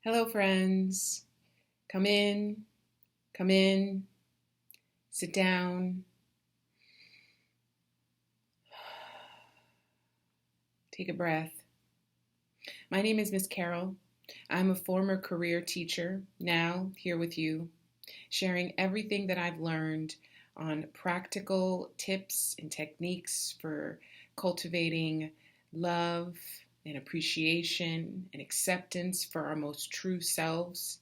Hello, friends. Come in, come in, sit down, take a breath. My name is Miss Carol. I'm a former career teacher, now here with you, sharing everything that I've learned on practical tips and techniques for cultivating love and appreciation and acceptance for our most true selves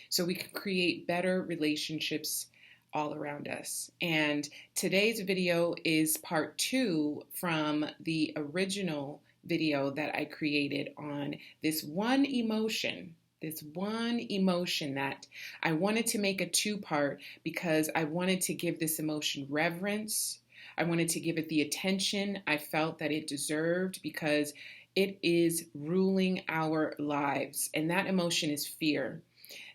so we can create better relationships all around us. And today's video is part two from the original video that I created on this one emotion that I wanted to make a two-part because I wanted to give this emotion reverence. I wanted to give it the attention I felt that it deserved because it is ruling our lives. And that emotion is fear.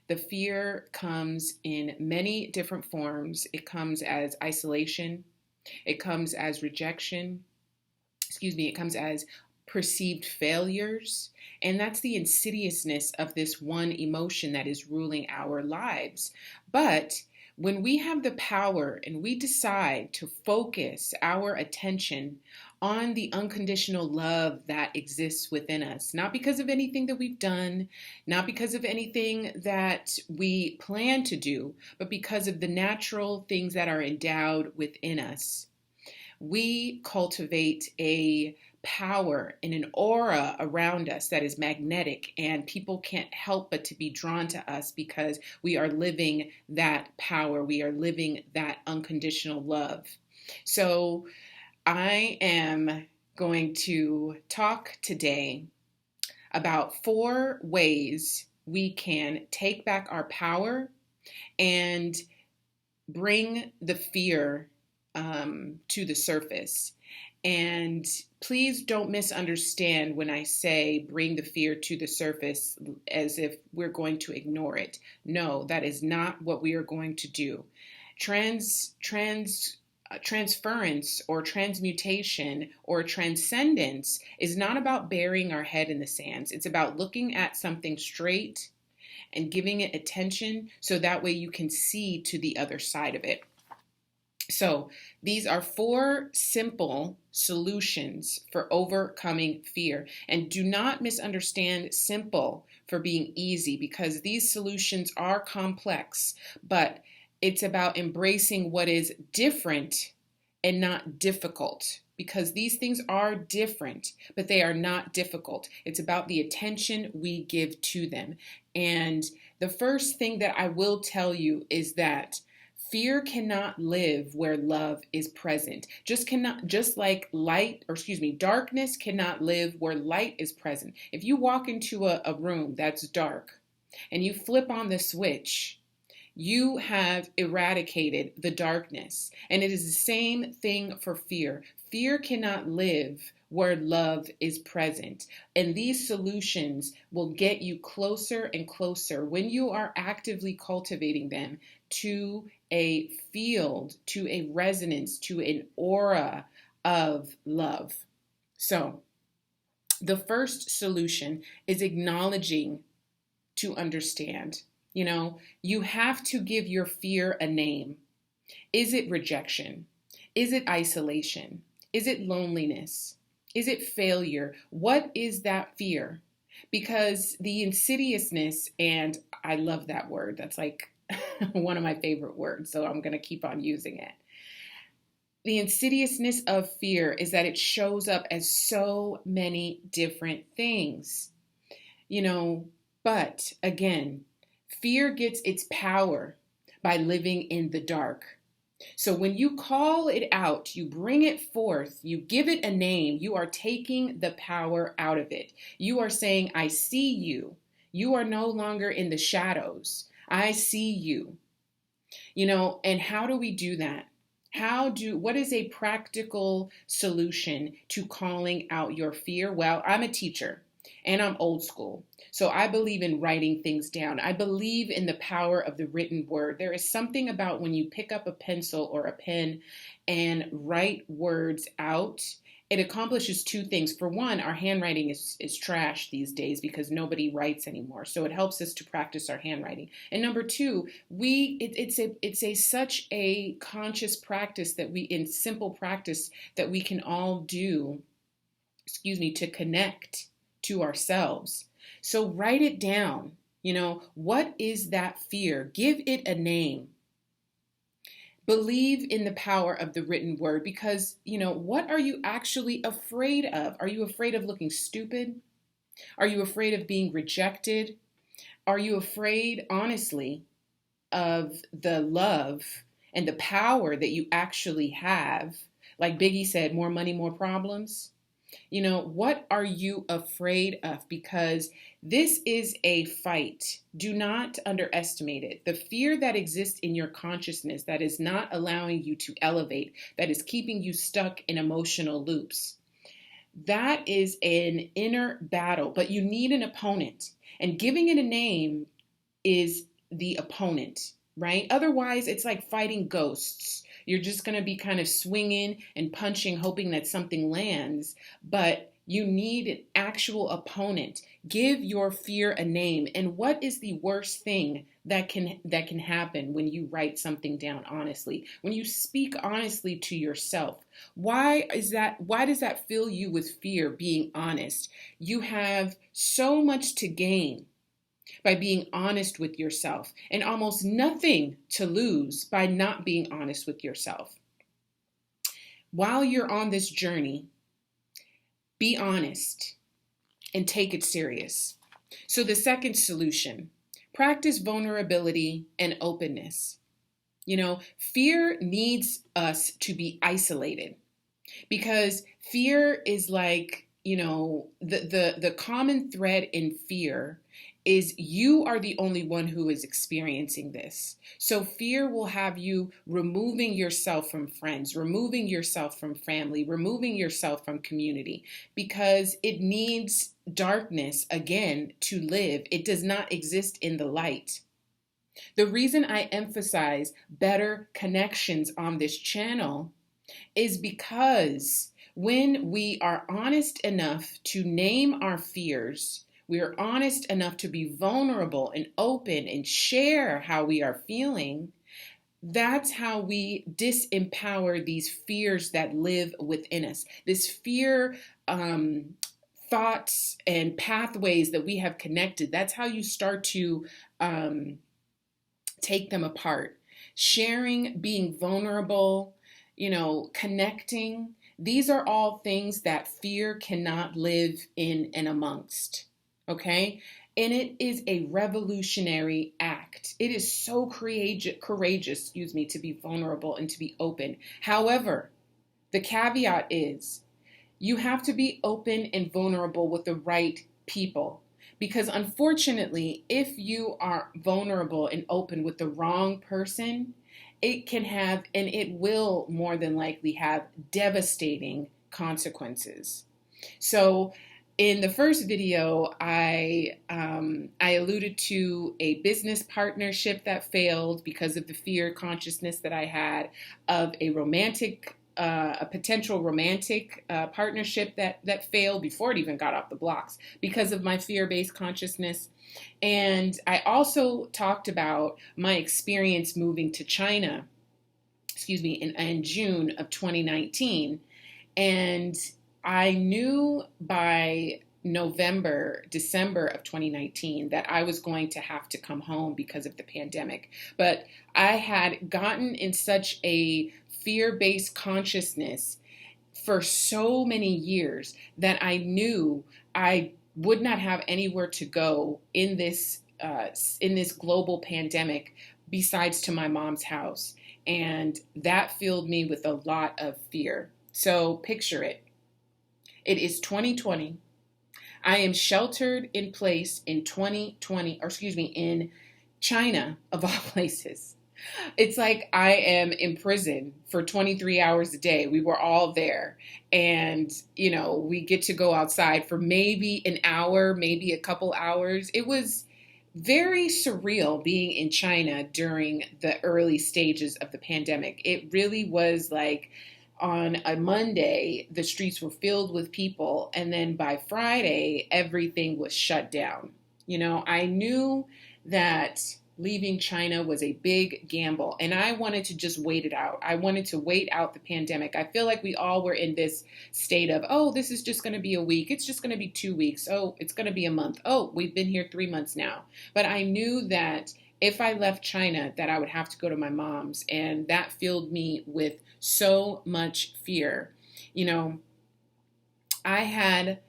The fear comes in many different forms. It comes as isolation. It comes as rejection. It comes as perceived failures. And that's the insidiousness of this one emotion that is ruling our lives. But when we have the power and we decide to focus our attention on the unconditional love that exists within us, not because of anything that we've done, not because of anything that we plan to do, but because of the natural things that are endowed within us, we cultivate a power and an aura around us that is magnetic, and people can't help but to be drawn to us because we are living that power. We are living that unconditional love. So I am going to talk today about 4 ways we can take back our power and bring the fear to the surface. And please don't misunderstand when I say bring the fear to the surface as if we're going to ignore it. No, that is not what we are going to do. Transference or transmutation or transcendence is not about burying our head in the sands. It's about looking at something straight and giving it attention so that way you can see to the other side of it. So these are 4 simple solutions for overcoming fear. And do not misunderstand simple for being easy, because these solutions are complex, but it's about embracing what is different and not difficult, because these things are different, but they are not difficult. It's about the attention we give to them. And the first thing that I will tell you is that fear cannot live where love is present. Just like darkness cannot live where light is present. If you walk into a room that's dark and you flip on the switch, you have eradicated the darkness. And it is the same thing for fear. Fear cannot live where love is present. And these solutions will get you closer and closer when you are actively cultivating them to a field, to a resonance, to an aura of love. So, the first solution is acknowledging to understand. You have to give your fear a name. Is it rejection? Is it isolation? Is it loneliness? Is it failure? What is that fear? Because the insidiousness, and I love that word, that's like one of my favorite words, so I'm going to keep on using it. The insidiousness of fear is that it shows up as so many different things, but again, fear gets its power by living in the dark. So when you call it out, you bring it forth, you give it a name, you are taking the power out of it. You are saying, I see you. You are no longer in the shadows. I see you. And how do we do that? What is a practical solution to calling out your fear? Well, I'm a teacher and I'm old school. So I believe in writing things down. I believe in the power of the written word. There is something about when you pick up a pencil or a pen and write words out It accomplishes two things. For one, our handwriting is trash these days because nobody writes anymore. So it helps us to practice our handwriting. And number two, it's a such a conscious practice that we in simple practice that we can all do, to connect to ourselves. So write it down. What is that fear? Give it a name. Believe in the power of the written word because, what are you actually afraid of? Are you afraid of looking stupid? Are you afraid of being rejected? Are you afraid, honestly, of the love and the power that you actually have? Like Biggie said, more money, more problems. What are you afraid of? Because this is a fight. Do not underestimate it. The fear that exists in your consciousness that is not allowing you to elevate, that is keeping you stuck in emotional loops. That is an inner battle, but you need an opponent. And giving it a name is the opponent, right? Otherwise, it's like fighting ghosts. You're just going to be kind of swinging and punching, hoping that something lands, but you need an actual opponent. Give your fear a name. And what is the worst thing that can happen when you write something down honestly? When you speak honestly to yourself? Why does that fill you with fear, being honest? You have so much to gain by being honest with yourself and almost nothing to lose by not being honest with yourself. While you're on this journey, be honest and take it serious. So the second solution, practice vulnerability and openness. Fear needs us to be isolated because fear is like, the common thread in fear is you are the only one who is experiencing this. So fear will have you removing yourself from friends, removing yourself from family, removing yourself from community, because it needs darkness again to live. It does not exist in the light. The reason I emphasize better connections on this channel is because when we are honest enough to name our fears, we are honest enough to be vulnerable and open and share how we are feeling, that's how we disempower these fears that live within us. This fear, thoughts and pathways that we have connected, that's how you start to take them apart. Sharing, being vulnerable, connecting. These are all things that fear cannot live in and amongst. Okay? And it is a revolutionary act. It is so courageous, to be vulnerable and to be open. However, the caveat is you have to be open and vulnerable with the right people. Because unfortunately, if you are vulnerable and open with the wrong person, it can have, and it will more than likely have, devastating consequences. So in the first video, I alluded to a business partnership that failed because of the fear consciousness that I had of a potential romantic partnership that failed before it even got off the blocks because of my fear-based consciousness. And I also talked about my experience moving to China, in June of 2019. And I knew by December of 2019 that I was going to have to come home because of the pandemic. But I had gotten in such a fear-based consciousness for so many years that I knew I would not have anywhere to go in this global pandemic besides to my mom's house. And that filled me with a lot of fear. So picture it. It is 2020. I am sheltered in place in in China, of all places. It's like I am in prison for 23 hours a day. We were all there. And, we get to go outside for maybe an hour, maybe a couple hours. It was very surreal being in China during the early stages of the pandemic. It really was like on a Monday, the streets were filled with people, and then by Friday, everything was shut down. I knew that leaving China was a big gamble, and I wanted to just wait it out. I wanted to wait out the pandemic. I feel like we all were in this state of, oh, this is just going to be a week. It's just going to be 2 weeks. Oh, it's going to be a month. Oh, we've been here 3 months now. But I knew that if I left China, that I would have to go to my mom's, and that filled me with so much fear. I had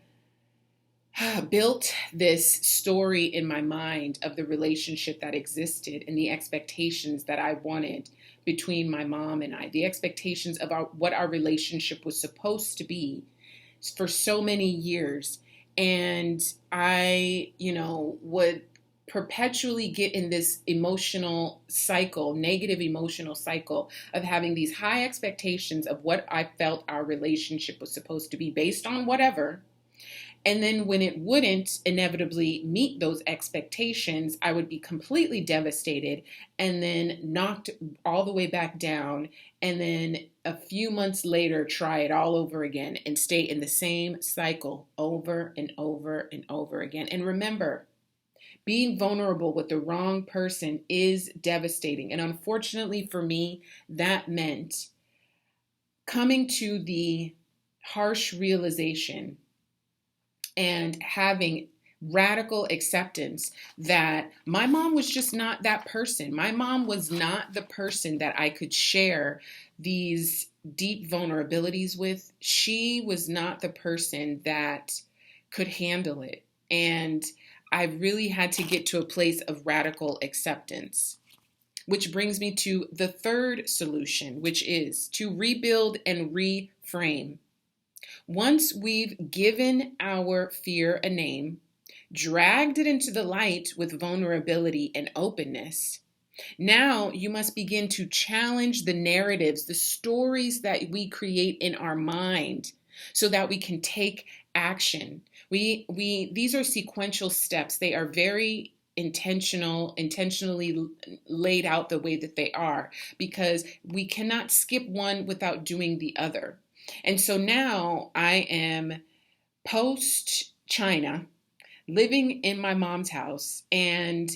built this story in my mind of the relationship that existed and the expectations that I wanted between my mom and I, the expectations of what our relationship was supposed to be for so many years. And I, would perpetually get in this emotional cycle, negative emotional cycle of having these high expectations of what I felt our relationship was supposed to be based on whatever. And then when it wouldn't inevitably meet those expectations, I would be completely devastated and then knocked all the way back down. And then a few months later, try it all over again and stay in the same cycle over and over and over again. And remember, being vulnerable with the wrong person is devastating. And unfortunately for me, that meant coming to the harsh realization and having radical acceptance that my mom was just not that person. My mom was not the person that I could share these deep vulnerabilities with. She was not the person that could handle it. And I really had to get to a place of radical acceptance, which brings me to the third solution, which is to rebuild and reframe. Once we've given our fear a name, dragged it into the light with vulnerability and openness, now you must begin to challenge the narratives, the stories that we create in our mind so that we can take action. These are sequential steps. They are very intentionally laid out the way that they are, because we cannot skip one without doing the other. And so now I am post China, living in my mom's house and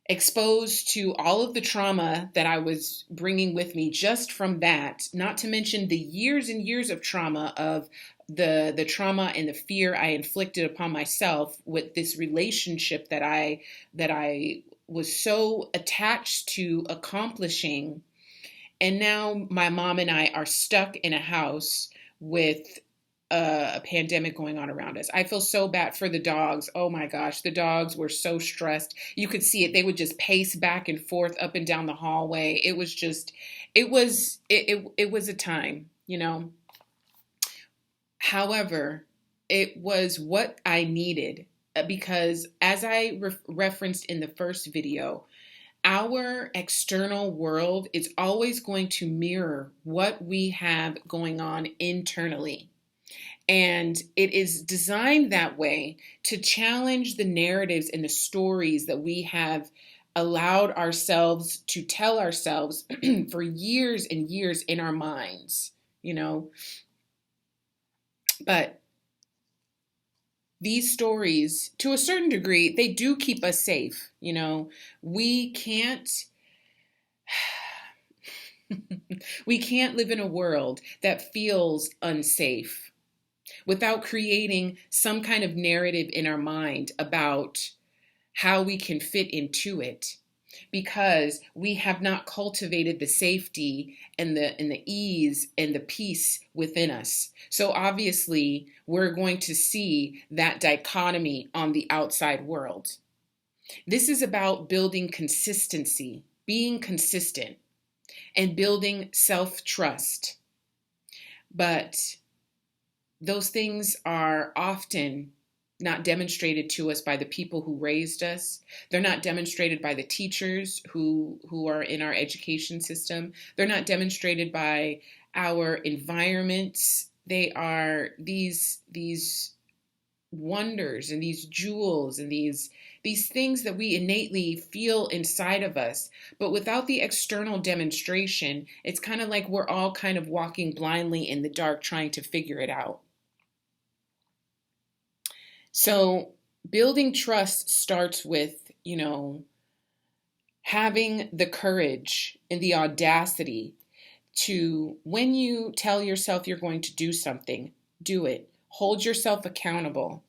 exposed to all of the trauma that I was bringing with me just from that, not to mention the years and years of trauma of the trauma and the fear I inflicted upon myself with this relationship that I was so attached to accomplishing. And now my mom and I are stuck in a house with a pandemic going on around us. I feel so bad for the dogs. Oh my gosh, the dogs were so stressed. You could see it. They would just pace back and forth up and down the hallway. It was a time, However, it was what I needed, because as I referenced in the first video, our external world is always going to mirror what we have going on internally. And it is designed that way to challenge the narratives and the stories that we have allowed ourselves to tell ourselves for years and years in our minds, But these stories, to a certain degree, they do keep us safe. We can't we can't live in a world that feels unsafe without creating some kind of narrative in our mind about how we can fit into it, because we have not cultivated the safety and the ease and the peace within us. So obviously, we're going to see that dichotomy on the outside world. This is about building consistency, being consistent, and building self-trust. But those things are often not demonstrated to us by the people who raised us. They're not demonstrated by the teachers who are in our education system. They're not demonstrated by our environments. They are these wonders and these jewels and these these things that we innately feel inside of us. But without the external demonstration, it's kind of like we're all kind of walking blindly in the dark trying to figure it out. So building trust starts with, having the courage and the audacity to, when you tell yourself you're going to do something, do it. Hold yourself accountable.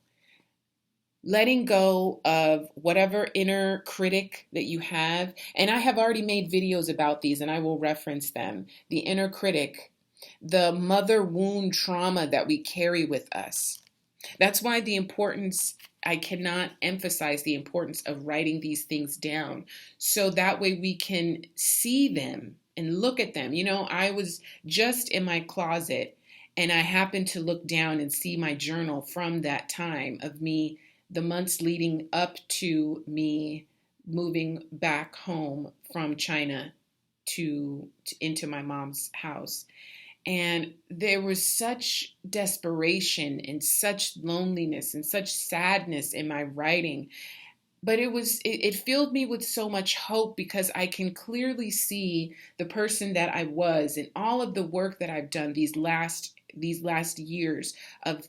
Letting go of whatever inner critic that you have. And I have already made videos about these and I will reference them. The inner critic, the mother wound trauma that we carry with us. That's why I cannot emphasize the importance of writing these things down. So that way we can see them and look at them. I was just in my closet and I happened to look down and see my journal from that time of me, the months leading up to me moving back home from China into my mom's house. And there was such desperation and such loneliness and such sadness in my writing. But it filled me with so much hope because I can clearly see the person that I was and all of the work that I've done these last years of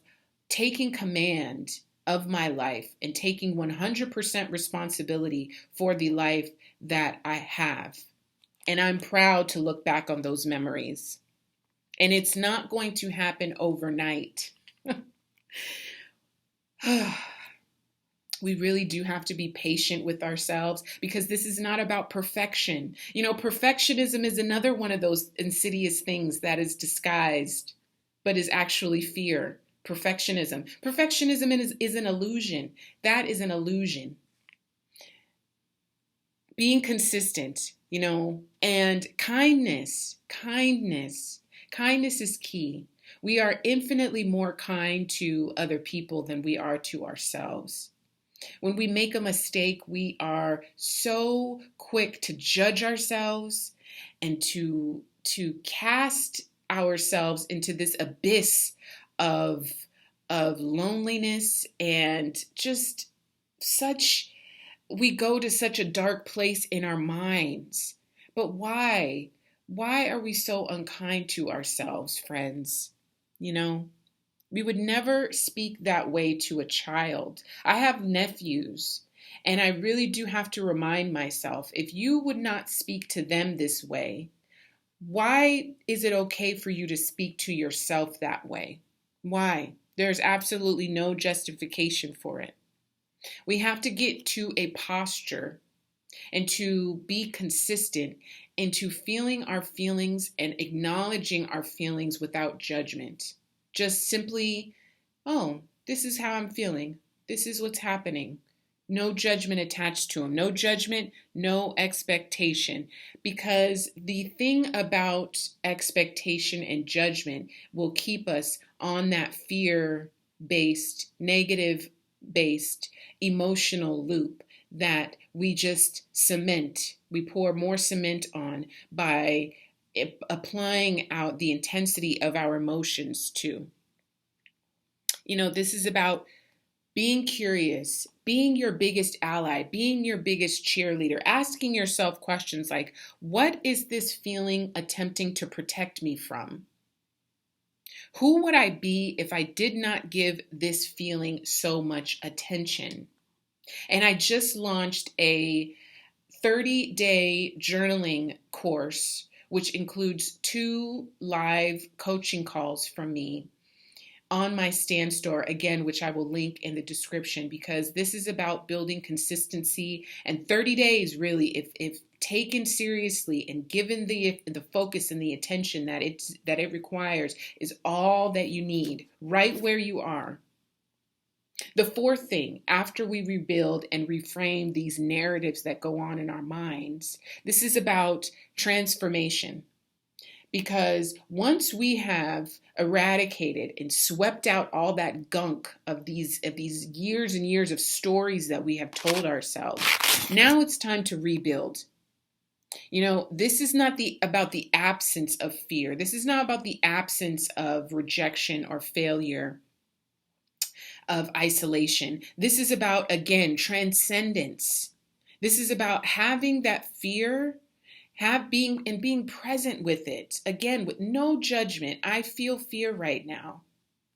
taking command of my life and taking 100% responsibility for the life that I have. And I'm proud to look back on those memories. And it's not going to happen overnight. We really do have to be patient with ourselves because this is not about perfection. Perfectionism is another one of those insidious things that is disguised, but is actually fear. Perfectionism. Perfectionism is an illusion. That is an illusion. Being consistent, and kindness. Kindness is key. We are infinitely more kind to other people than we are to ourselves. When we make a mistake, we are so quick to judge ourselves and to cast ourselves into this abyss of loneliness and just we go to such a dark place in our minds. But why? Why are we so unkind to ourselves, friends? We would never speak that way to a child. I have nephews, and I really do have to remind myself, if you would not speak to them this way, why is it okay for you to speak to yourself that way? Why? There's absolutely no justification for it. We have to get to a posture and to be consistent into feeling our feelings and acknowledging our feelings without judgment. Just simply, oh, this is how I'm feeling. This is what's happening. No judgment attached to them. No judgment, no expectation. Because the thing about expectation and judgment will keep us on that fear-based, negative-based emotional loop that we just cement. We pour more cement on by applying out the intensity of our emotions too. This is about being curious, being your biggest ally, being your biggest cheerleader, asking yourself questions like, what is this feeling attempting to protect me from? Who would I be if I did not give this feeling so much attention? And I just launched a 30-day journaling course, which includes 2 live coaching calls from me on my Stan store, again, which I will link in the description, because this is about building consistency. And 30 days, really, if taken seriously and given the focus and the attention that it requires, is all that you need right where you are. The fourth thing, after we rebuild and reframe these narratives that go on in our minds, this is about transformation. Because once we have eradicated and swept out all that gunk of these years and years of stories that we have told ourselves, now it's time to rebuild. This is not about the absence of fear. This is not about the absence of rejection or failure. of isolation. This is about, again, transcendence. This is about having that fear, being present with it. Again, with no judgment. I feel fear right now.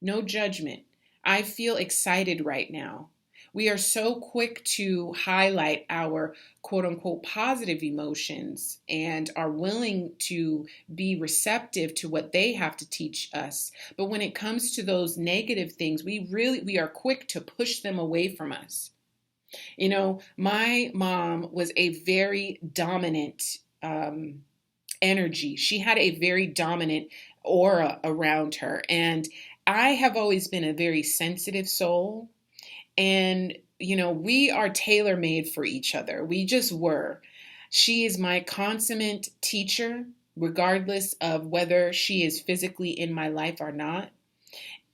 No judgment. I feel excited right now. We are so quick to highlight our quote unquote positive emotions and are willing to be receptive to what they have to teach us. But when it comes to those negative things, we are quick to push them away from us. You know, my mom was a very dominant energy. She had a very dominant aura around her. And I have always been a very sensitive soul. And, we are tailor made for each other. We just were. She is my consummate teacher, regardless of whether she is physically in my life or not.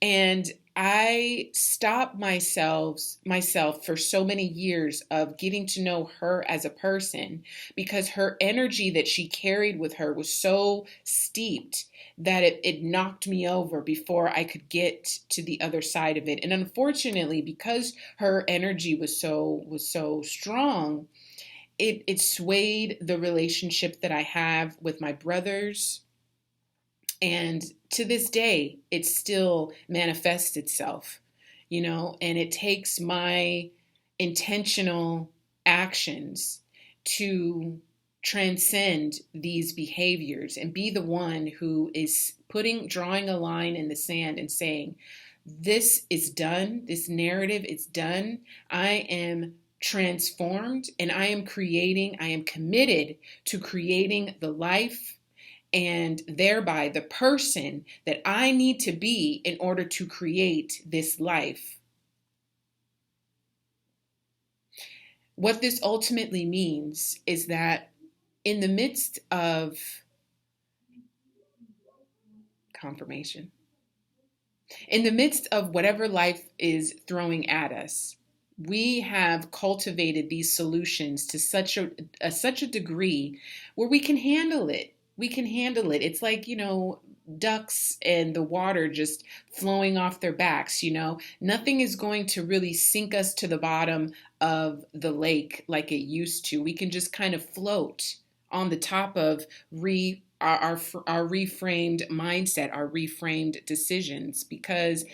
And I stopped myself for so many years of getting to know her as a person because her energy that she carried with her was so steeped that it knocked me over before I could get to the other side of it. And unfortunately, because her energy was so strong, it swayed the relationship that I have with my brothers. And to this day, it still manifests itself, and it takes my intentional actions to transcend these behaviors and be the one who is drawing a line in the sand and saying, this is done. This narrative is done. I am transformed and I am committed to creating the life and thereby the person that I need to be in order to create this life. What this ultimately means is that in the midst of confirmation, in the midst of whatever life is throwing at us, we have cultivated these solutions to such a degree where we can handle it. It's like, ducks and the water just flowing off their backs, Nothing is going to really sink us to the bottom of the lake like it used to. We can just kind of float on the top of our reframed mindset, our reframed decisions, because,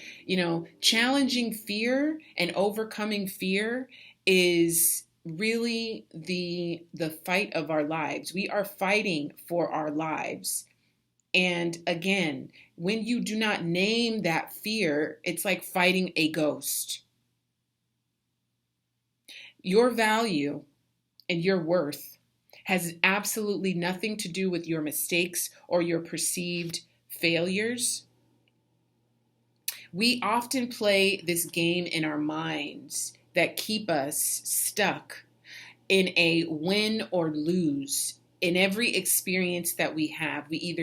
challenging fear and overcoming fear is really the fight of our lives. We are fighting for our lives. And again, when you do not name that fear, it's like fighting a ghost. Your value and your worth has absolutely nothing to do with your mistakes or your perceived failures. We often play this game in our minds that keep us stuck in a win or lose. In every experience that we have, we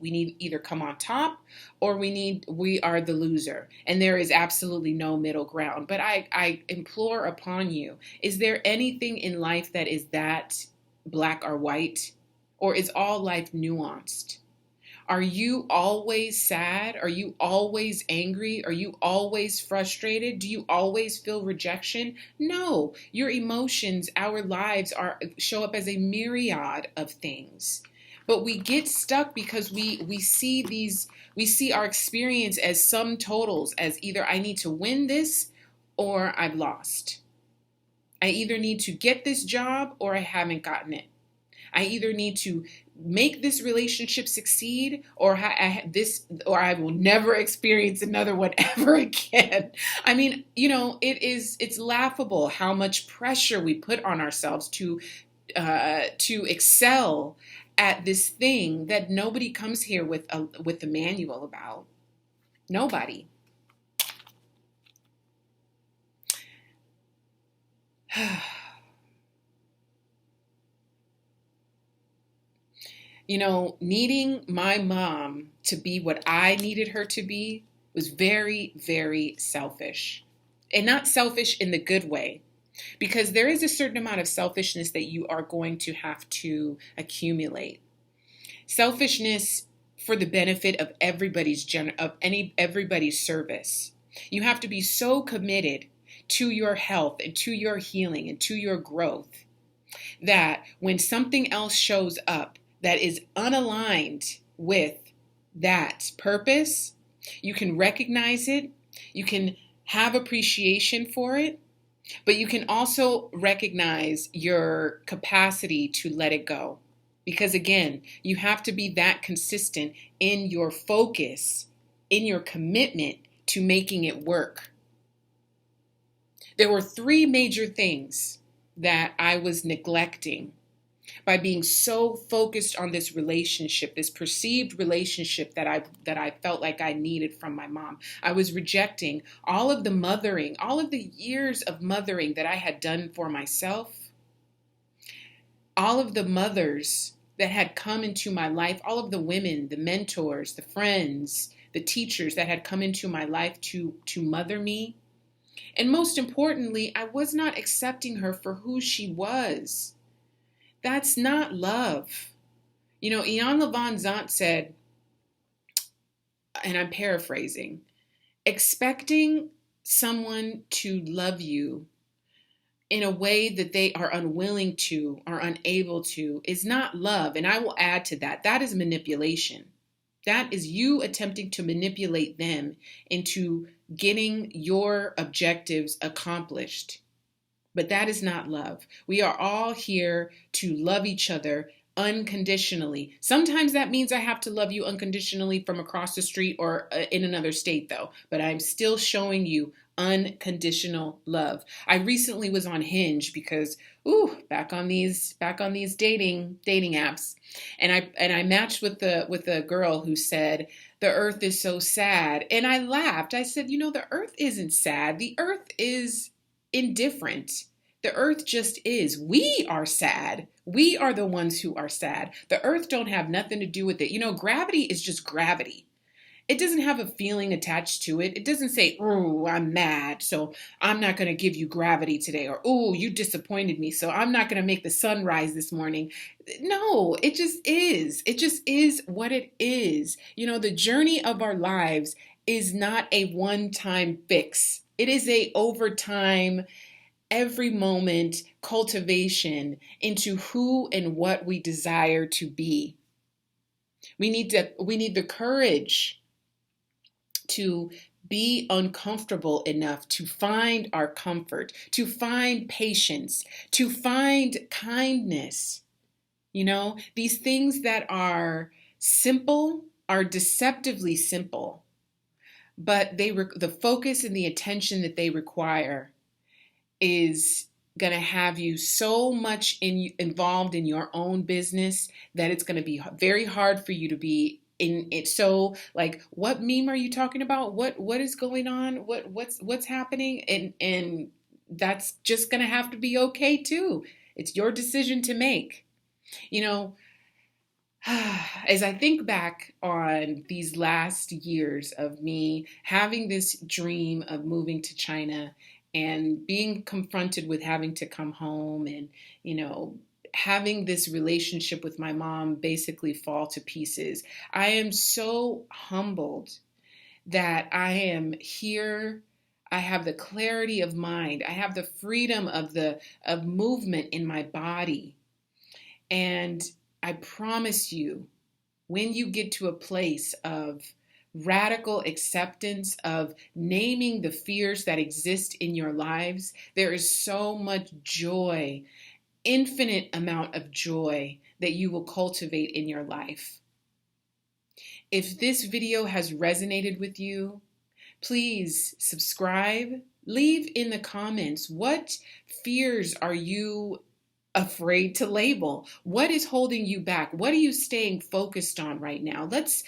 need either come on top or we are the loser. And there is absolutely no middle ground. But I implore upon you, is there anything in life that is that black or white? Or is all life nuanced? Are you always sad? Are you always angry? Are you always frustrated? Do you always feel rejection? No, your emotions, our lives show up as a myriad of things. But we get stuck because we see our experience as sum totals, as either I need to win this or I've lost. I either need to get this job or I haven't gotten it. I either need to make this relationship succeed or I will never experience another one ever again. I mean, it's laughable how much pressure we put on ourselves to excel at this thing that nobody comes here with a manual about. Nobody. Needing my mom to be what I needed her to be was very, very selfish. And not selfish in the good way, because there is a certain amount of selfishness that you are going to have to accumulate. Selfishness for the benefit of everybody's service. You have to be so committed to your health and to your healing and to your growth that when something else shows up that is unaligned with that purpose, you can recognize it, you can have appreciation for it, but you can also recognize your capacity to let it go. Because again, you have to be that consistent in your focus, in your commitment to making it work. There were three major things that I was neglecting by being so focused on this relationship, this perceived relationship that I felt like I needed from my mom. I was rejecting all of the mothering, all of the years of mothering that I had done for myself, all of the mothers that had come into my life, all of the women, the mentors, the friends, the teachers that had come into my life to mother me. And most importantly, I was not accepting her for who she was. That's not love. You know, Ian Levon Zant said, and I'm paraphrasing, expecting someone to love you in a way that they are unwilling to or unable to is not love. And I will add to that, that is manipulation. That is you attempting to manipulate them into getting your objectives accomplished. But that is not love. We are all here to love each other unconditionally. Sometimes that means I have to love you unconditionally from across the street or in another state, though. But I'm still showing you unconditional love. I recently was on Hinge because back on these dating apps, and I matched with a girl who said the earth is so sad, and I laughed. I said, the earth isn't sad. The earth is indifferent. The earth just is. We are sad. We are the ones who are sad. The earth don't have nothing to do with it. Gravity is just gravity. It doesn't have a feeling attached to it. It doesn't say, "Oh, I'm mad, so I'm not going to give you gravity today," or "Oh, you disappointed me, so I'm not going to make the sun rise this morning." No, it just is. It just is what it is. The journey of our lives is not a one-time fix. It is a overtime, every moment cultivation into who and what we desire to be. We need the courage to be uncomfortable enough to find our comfort, to find patience, to find kindness. These things that are simple are deceptively simple, but the focus and the attention that they require is going to have you so much involved in your own business that it's going to be very hard for you to be in it. So, like, what meme are you talking about? What is going on? What's happening? And that's just going to have to be okay too. It's your decision to make. As I think back on these last years of me having this dream of moving to China and being confronted with having to come home and, having this relationship with my mom basically fall to pieces, I am so humbled that I am here. I have the clarity of mind. I have the freedom of movement in my body. And I promise you, when you get to a place of radical acceptance, of naming the fears that exist in your lives, there is so much joy, infinite amount of joy that you will cultivate in your life. If this video has resonated with you, please subscribe. Leave in the comments, what fears are you afraid to label? What is holding you back? What are you staying focused on right now? Let's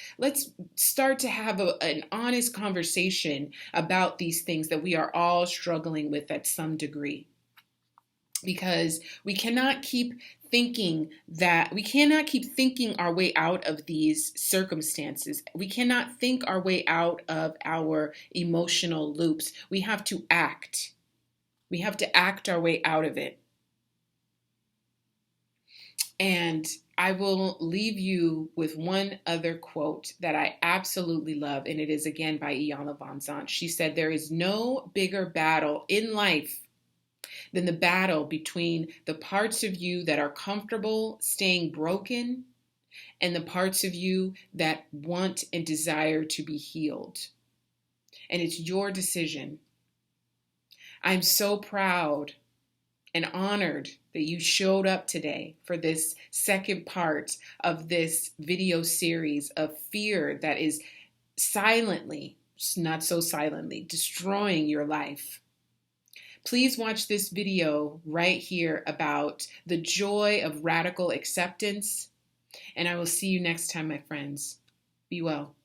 start to have an honest conversation about these things that we are all struggling with at some degree. Because we cannot keep thinking our way out of these circumstances. We cannot think our way out of our emotional loops. We have to act. We have to act our way out of it. And I will leave you with one other quote that I absolutely love, and it is again by Iyanla Vanzant. She said, "There is no bigger battle in life than the battle between the parts of you that are comfortable staying broken and the parts of you that want and desire to be healed. And it's your decision." I'm so proud and honored that you showed up today for this second part of this video series of fear that is silently, not so silently, destroying your life. Please watch this video right here about the joy of radical acceptance, and I will see you next time, my friends. Be well.